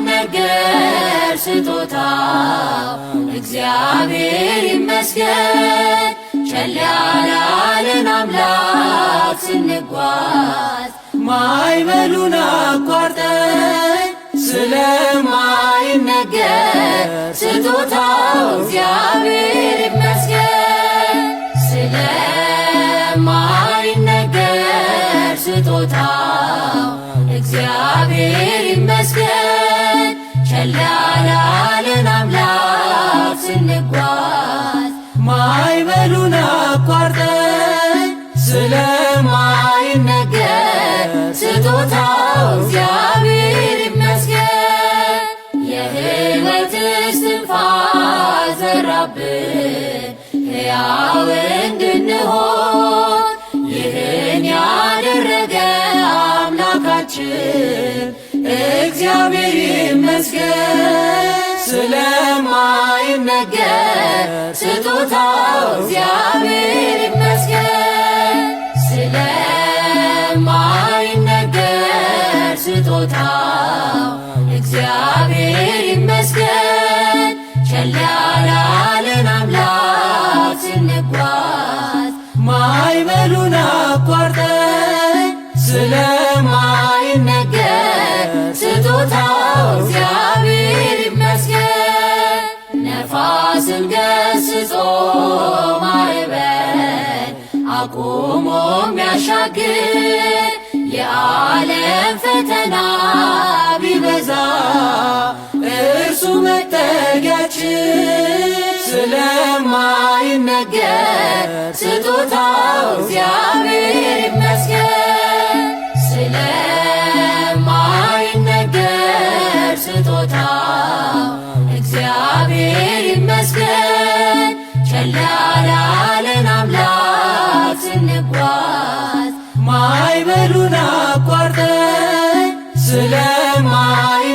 ስለማይነገር ስጦታው እግዚአብሔር ይመስገን። ቸል ያላለን አምላክ ስንጓዝ ማዕበሉን አቋርጠን ስለማይነገር ስጦታው እግዚአብሔር ይመስገን። ስለማይነገር ስጦታው እግዚአብሔር ይመስገን። ቸል ያላለን አምላክ ስንጓዝ ማዕበሉን አቋርጠን ስለማይነገር ስጦታው እግዚአብሔር ይመስገን። የሕይወት እስትንፋስ ዘራብን ሕያው እንድንሆን ይህን ያደረገ አምላካችን እግዚአብሔር ይመስገን። ስለማይነገር ስጦታው እግዚአብሔር ይመስገን። ስለማይነገር ስጦታው እግዚአብሔር ይመስገን። ቸል ያላለን አምላክ ስንጓዝ ማዕበሉን አቋርጠን ስለማይነገር ስጦታው እግዚአብሔር ይመስገን። ነፋስን ገስጾ ማዕበል አቁሞ የሚያሻግር የዓለም ፈተና ቢበዛ እርሱ መጠጊያችን። ስለማይነገር ስጦታው እግዚአብሔር ይመስገን። ስለማይነገር ስጦታው እግዚአብሔር ይመስገን። ቸል ያላለን አምላክ ስንጓዝ ማዕበሉን አቋርጠን ስለማይነገር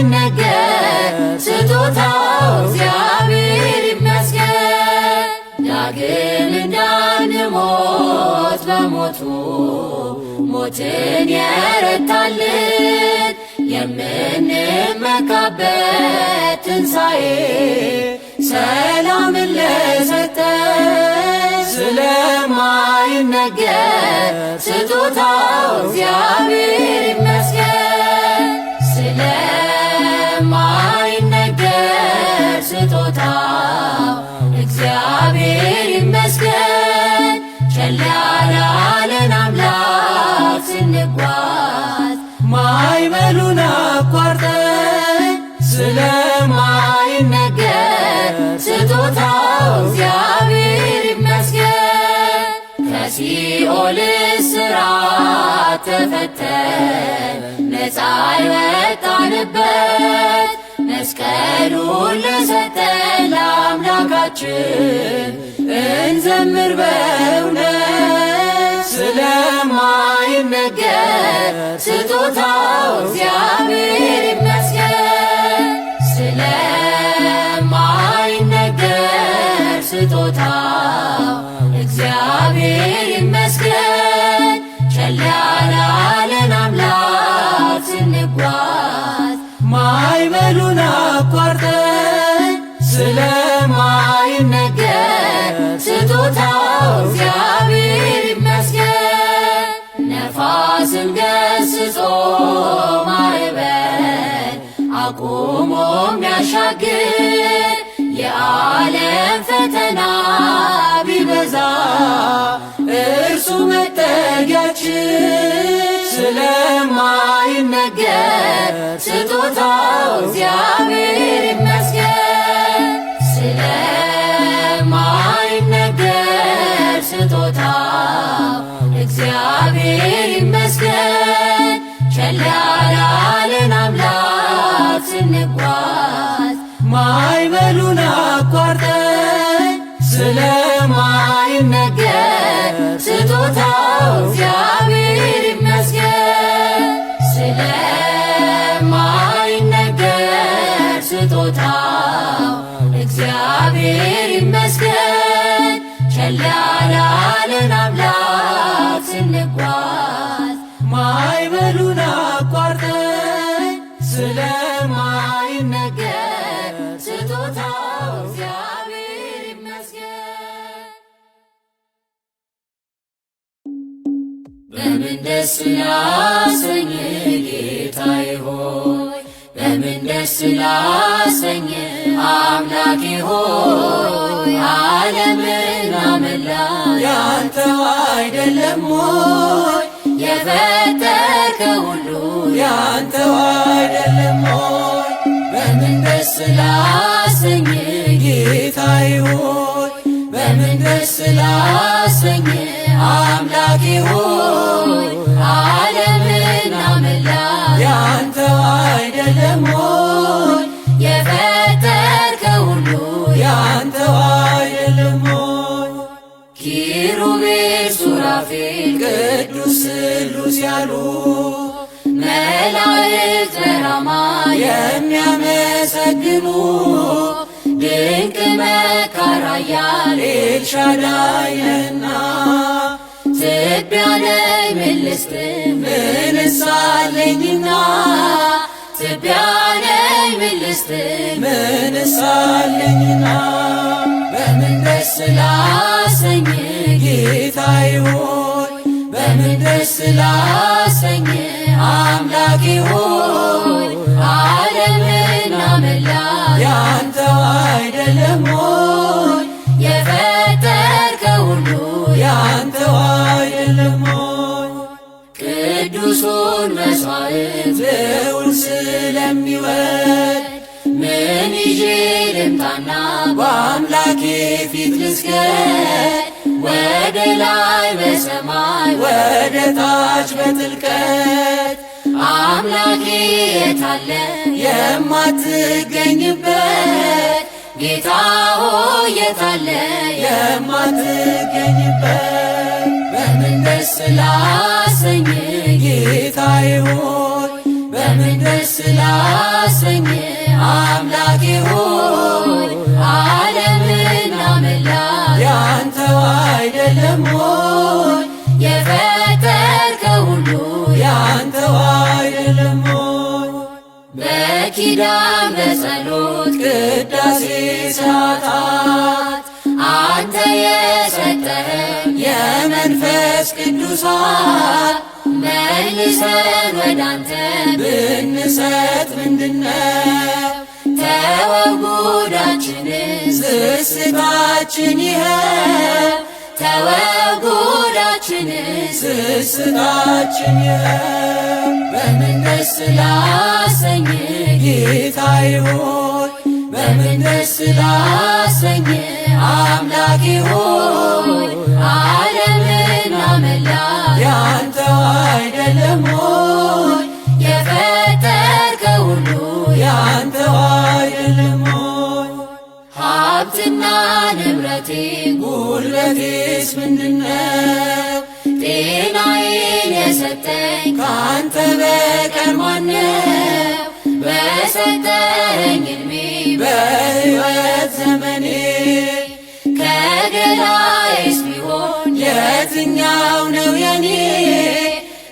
ስጦታው እግዚአብሔር ይመስገን። ዳግም እንዳንሞት በሞቱ ሞትን የረታልን የምንመካበት ትንሣኤ ሰላምን ለሰጠን ስለማይነገር ስጦታው እግዚአብሔር ይመስገን። ስለማይነገር ስጦታው እግዚአብሔር ይመስገን። ቸል ያላለን አምላክ ስንጓዝ ማዕበሉን አቋርጠን ስለማይነገር ስጦታው እግዚአብሔር ይመስገን። ከሲኦል እስራት ተፈተን ነፃ የወጣንበት መስቀሉን ለሰጠን ለአምላካችን እንዘምር በእውነት። ስለማይነገር ስጦታው እግዚአብሔር ይመስገን። ስለማይነገር ስጦታው እግዚአብሔር ይመስገን። ቸል ያላለን አምላክ ስንጓዝ ማዕበሉን አቋርጠን ስለማይነገር ስጦታው እግዚአብሔር ይመስገን። ነፋስን ገስጾ ማዕበል አቁሞ የሚያሻግር የዓለም ፈተና ቢበዛ እርሱ መጠጊያችን። ስለማይነገር ስጦታው እግዚአብሔር ይመስገን። ስለማይነገር ስጦታው እግዚአብሔር ይመስገን። ቸል ያላለን አምላክ ስንጓዝ ማዕበሉን አቋርጠን ስለማይነገር ስጦታው እግዚአብሔር ይመስገን። ስለማይነገር ስጦታው እግዚአብሔር ይመስገን። ቸል ያላለን አምላክ ስንጓዝ ማዕበሉን አቋርጠን ስለማይነገር ስጦታው እግዚአብሔር ይመስገን። በምን ደስ ላሰኝ ጌታዬ ሆይ በምን ደስ ላሰኝ አምላኬ ሆይ ዓለምና መላ ያንተው አይደለም ሆይ የፈጠርከው ሁሉ ያንተው አይደለም ሆይ በምን ደስ ላሰኝ ጌታዬ ሆይ በምን ደስ ላሰኝ አምላኬ ሆይ ዓለምና መላ ያንተው አይደለም ሆይ የፈጠርከው ሁሉ ያንተው አይደለም ሆይ ኪሩቤል ሱራፌል ቅዱስ ስሉስ ያሉ መላእክት በራማ የሚያመሰግኑ ድንቅ መካር ኃያል ኤልሻዳይ ነህና ትቢያ ነኝ ምን ልስጥ ምንስ አለኝና ትቢያ ነኝ ምን ልስጥ ምንስ አለኝና በምን ደስ ላሰኝ ጌታዬ ሆይ በምን ደስ ላሰኝ አምላኬ ሆይ ዓለምና መላ ያንተው አይደለም ሆይ የፈጠርከው ሁሉ ያንተው አይደለም ሆይ ቅዱሱን መሥዋዕት ልዑል ስለሚወድ ምን ይዤ ልምጣና በአምላኬ ፊት ልስገድ ወደ ላይ በሰማይ ወደ ታች በጥልቀት አምላኬ የታለ የማትገኝበት ጌታ ሆይ የታለ የማትገኝበት በምን ደስ ላሰኝ ጌታዬ ሆይ በምን ደስ ላሰኝ አምላኬ ሆይ ዓለምና መላ ያንተው አይደለም ሆይ የፈጠርከው ሁሉ ያንተው አይደለም ሆይ በኪዳን በጸሎት ቅዳሴ ሰዓታት አንተ የሰጠኸን የመንፈስ ቅዱሳን መልሰን ወዳንተ ብንሰጥ ምንድነው ተወው ጉዳችንን ስስታችን ይኸው ተወው ጉዳችንን ስስታችን ይኸው በምን ደስ ላሰኝ ጌታዬ ሆይ በምን ደስ ላሰኝ አምላኬ ሆይ ዓለምና መላ ያንተው አይደለም ሆይ የፈጠርከው ሁሉ ያንተው አይደለም ሆይ ሀብትና ንብረቴ ጉልበቴስ ምንድነው ጤናዬን የሰጠኝ ካንተ በቀር ማነው በሰጠኝ ዕድሜ በሕይወት ዘመኔ ከገላዬስ ቢሆን የትኛው ነው የኔ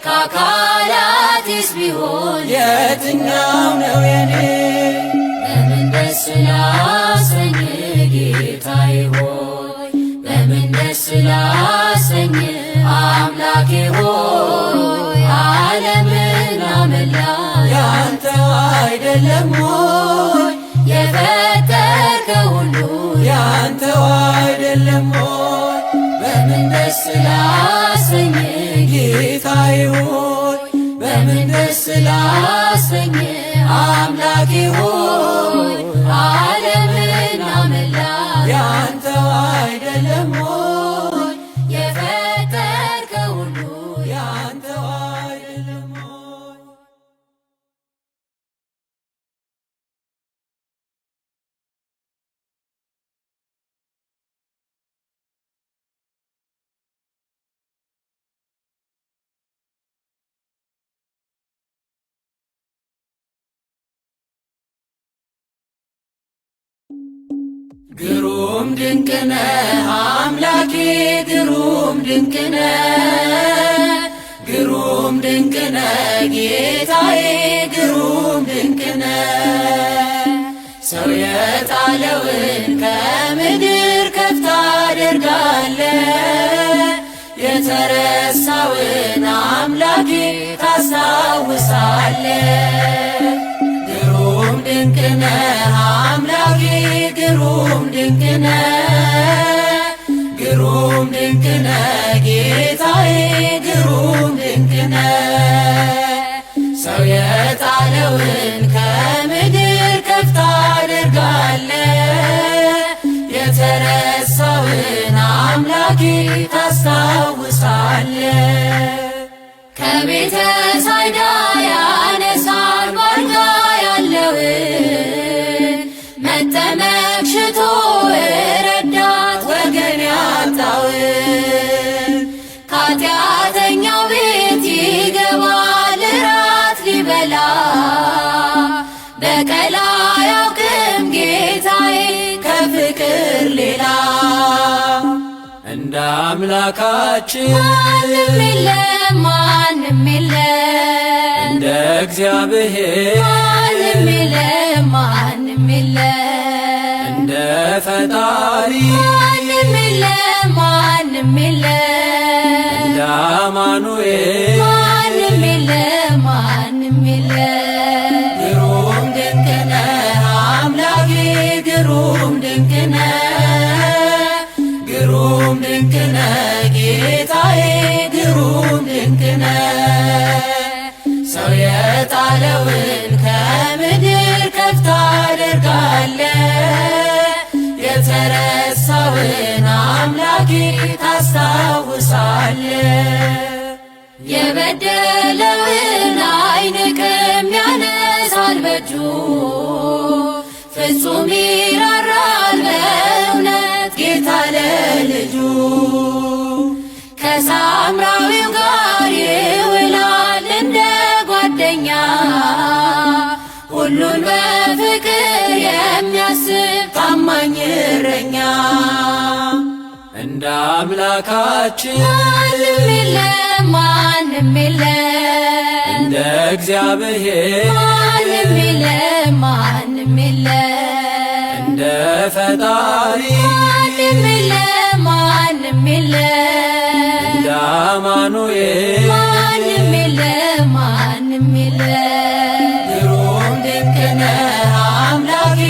ከአካላቴስ ቢሆን የትኛው ነው የኔ በምን ደስ ላሰኝ ጌታዬ ሆይ በምን ደስ ላሰኝ አምላኬ ሆይ ዓለምና መላ ያንተው አይደለም ሆይ የፈጠርከው ሁሉ ያንተው አይደለም ሆይ በምን ደስ ላሰኝ ጌታዬ ሆይ በምን ደስ ላሰኝ አምላኬ ሆይ ዓለምና መላ ያንተው አይደለም ሆይ የፈጠርከው ሁሉ ያንተው አይደለም ሆይ ግሩም ድንቅነህ አምላኬ ግሩም ድንቅነህ ግሩም ድንቅነ ጌታዬ ግሩም ድንቅነ ሰው የጣለውን ከምድር ከፍ ታደርጋለ የተረሳውን አምላኬ ታስታውሳለ ግሩም ድንቅነ አምላኬ ግሩም ድንቅነ ግሩም ድንቅነ ጌታዬ ግሩም ድንቅነ ሰው የጣለውን ከምድር ከፍ ታደርጋለ የተረሳውን አምላኬ ታስታውሳለ ከቤተ ሳይዳ ያነሳል ባልጋ ያለውን መጠመቅ ሽቶ ረዳት ወገን ያጣውን ከኃጢአተኛው ቤት ይገባል እራት ሊበላ በቀል አያውቅም ጌታዬ ከፍቅር ሌላ እንደ አምላካችን ማንም የለም ማንም የለም እንደ እግዚአብሔር ማንም የለም ማንም የለም እንደ ፈጣሪ ማንም የለም ማንም የለም እንደ አማኑኤል ማንም የለም ማንም የለም ግሩም ድንቅነ አምላኬ ግሩም ድንቅነ ግሩም ድንቅነ ጌታዬ ግሩም ድንቅነ ሰው የጣለውን ከምድር ከፍ ታደርጋለ የተረሳውን አምላኬ ታስታውሳለ የበደለውን አይንቅም ያነሳል በእጁ ፍጹም ይራራል በእውነት ጌታ ለልጁ ከሳምራዊው ጋር ይውላል እንደ ጓደኛ ሁሉን በፍቅር የሚያስብ ታማኝ እረኛ እንደ አምላካችን ማንም የለም ማንም የለም እንደ እግዚአብሔር ማንም የለም ማንም የለም እንደ ፈጣሪ ማንም የለም ማንም የለም እንደ አማኑኤል ማንም የለም ማንም የለም ግሩም ድንቅነ አምላኬ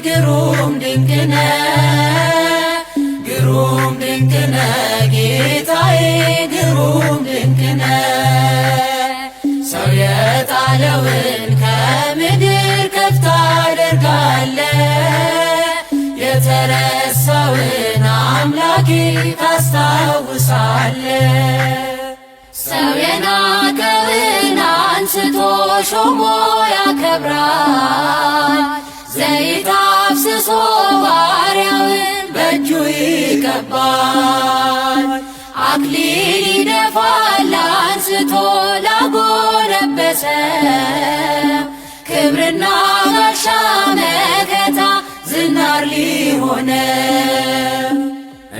ግሩም ድንቅነ ግሩም ድንቅነ ጌታዬ ግሩም ድንቅነ ሰው የጣለውን ከምድር ከፍ ታደርጋለ የተረሳውን አምላኬ ታስታውሳለ ሰው የናቀውን አንስቶ ሾሞ ያከብራል ዘይት አፍስሶ ባሪያውን በእጁ ይቀባል አክሊል ይደፋል አንስቶ ላጎነበሰ ክብርና ጋሻ መከታ ዝናር ሊሆነ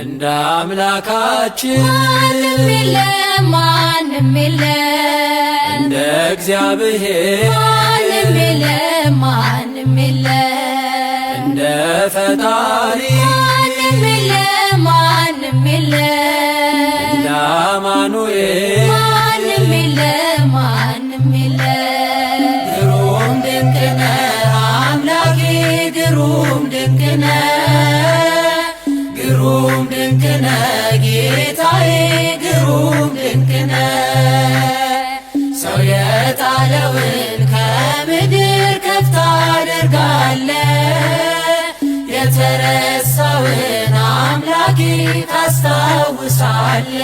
እንደ አምላካችን ማንም የለም ማንም የለም እንደ እግዚአብሔር ማንም የለም ማንም የለም እንደ ፈጣሪ ማንም የለም ማንም የለም እንደ አማኑኤል ማንም የለም ማንም የለም ግሩም ድንቅነ አምላኬ ግሩም ድንቅነ ግሩም ድንቅነ ጌታዬ ግሩም ድንቅነ ሰው የጣለውን ከምድር ከፍ ታደርጋለ የተረሳውን አምላኬ ታስታውሳለ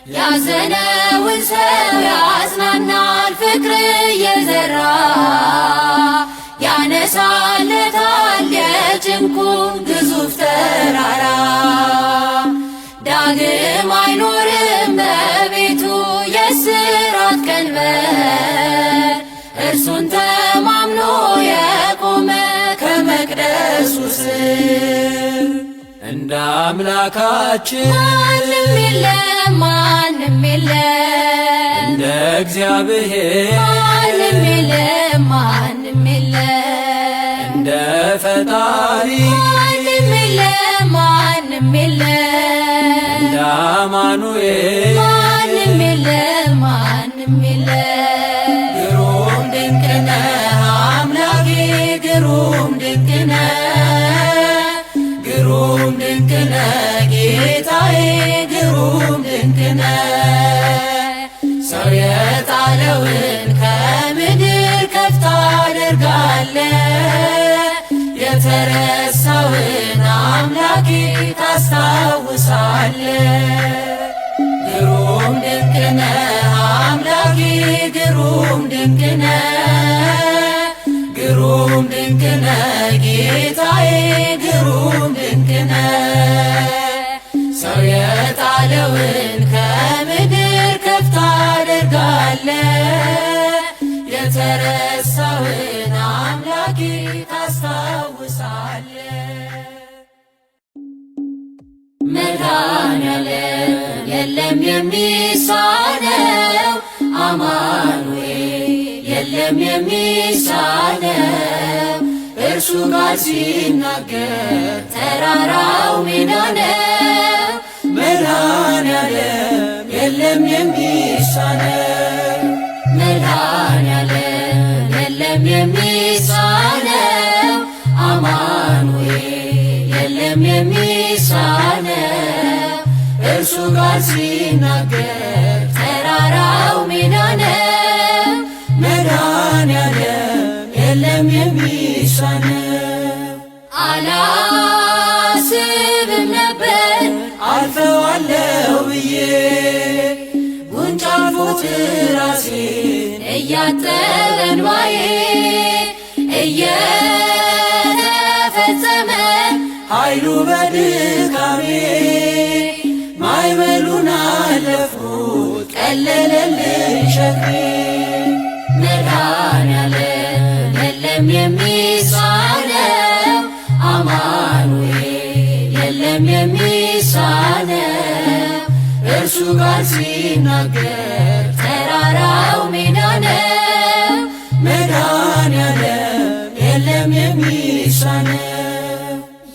ያዘነውን ሰው ያጽናናል ፍቅር እየዘራ ያነሳለታል የጭንቁን ግዙፍ ተራራ ዳግም አይኖርም በቤቱ የስራት ቀንበር እርሱን ተማምኖ የቆመ ከመቅደሱ ስር እንደ አምላካችን ማንም የለም ማንም የለም እንደ እግዚአብሔር ማንም የለም ማንም የለም እንደ ፈጣሪ ማንም የለም ማንም የለም እንደ አማኑኤል ማንም የለም ማንም የለም ግሩም ድንቅ ነህ አምላኬ ግሩም ድንቅ ነህ ግሩም ድንቅ ነህ ጌታዬ ግሩም ድንቅ ነህ ሰው የጣለውን ከምድር ከፍ ታደርጋለህ የተረሳውን አምላኬ ታስታውሳለህ ግሩም ድንቅ ነህ አምላኬ ግሩም ድንቅ ነህ ግሩም ድንቅ ነህ ጌታዬ ግሩም ድንቅ ነህ ሰው የጣለውን ከምድር ከፍ ታደርጋለህ የተረሳውን አምላኬ ታስታውሳለህ መድኃኔዓለም የለም የሚሳነው አማኑኤል የለም የሚሳነው እርሱ ጋር ሲናገር ተራራው ሜዳ ነው መድኃኔዓለም የለም የሚሳነው መድኃኔዓለም የለም የሚሳነው አማኑኤል የለም የሚሳነው እርሱ ጋር ሲናገር ተራራው ሜዳ ነው መድኃኔዓለም የለም የሚሳነው አላስብም ነበር አልፈዋለሁ ብዬ ጉንጭ አልፎት ራሴን እያጠበ እንባዬ እየተፈጸመ ኃይሉ በድካሜ ማዕበሉን አለፍኩት ቀለለልኝ ሸክሜ መድኃኔዓለም የለም የሚሳነው አማኑኤል የለም የሚሳነው እርሱ ጋር ሲናገር ተራራው ሜዳ ነው መድኃኔዓለም የለም የሚሳነው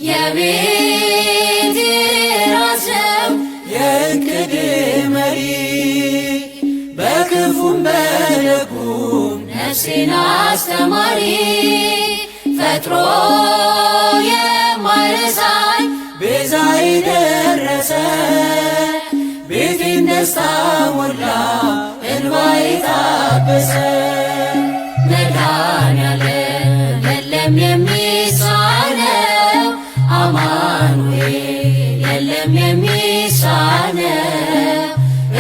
የቤቴ ራስ ነው የዕቅዴ መሪ በክፉም በደጉም ነፍሴን አስተማሪ ፈጥሮ የማይረሳኝ ቤዛዬ ደረሰ ቤቴን ደስታ ሞላ እንባዬ ታበሰ መድኃኔዓለም የለም የሚሳነው አማኑኤል የለም የሚሳነው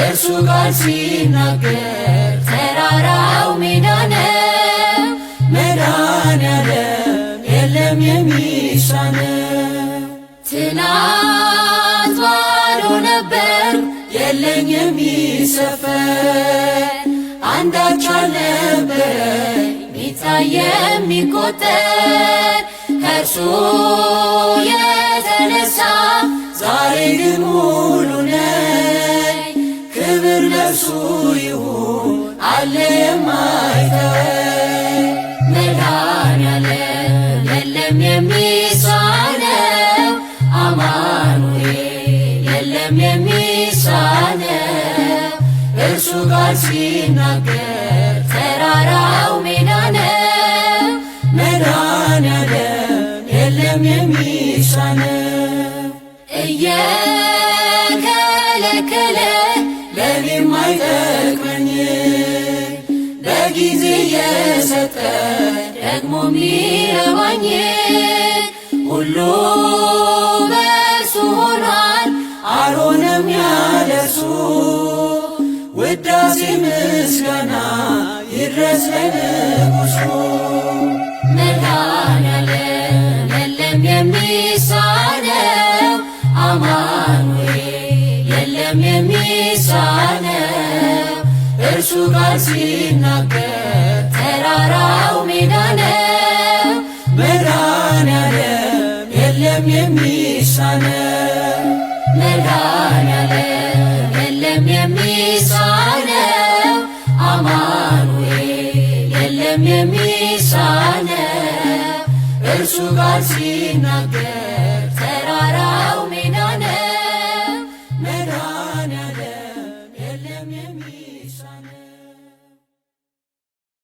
እርሱ ጋር ሲናገር ተራራው ሜዳ ነው መድኃኔዓለም የለም የሚሳነው ትናንት ባዶ ነበር የለኝ የሚሰፈር አንዳች አልነበረኝ ሚታይ የሚቆጠር ከእርሱ የተነሳ ዛሬ ግን ሙሉ ነኝ ክብር ለእርሱ ይሁን አለ የማይተወኝ መድኃኔዓለም የለም የሚሳነው አማኑኤል የለም የሚሳነው እርሱ ጋር ሲናገር ተራራው ሜዳ ነው መድኃኔዓለም የለም የሚሳነው እየከለከለ ለኔም አይጠቅመኝ በጊዜ የሰጠ ደግሞ ሚረባኝ ሁሉ በእርሱ ሆኗል አልሆነም ያለሱ ውዳሴ ምስጋና ይድረስ ለንጉሡ መድኃኔዓለም የለም የሚሳነው አማኑኤል የለም የሚሳነው እርሱ ጋር ሲናገር ተራራው ሜዳ ነው መድኃኔዓለም የለም የሚሳነው የሚሳነው እርሱ ቃል ሲናገር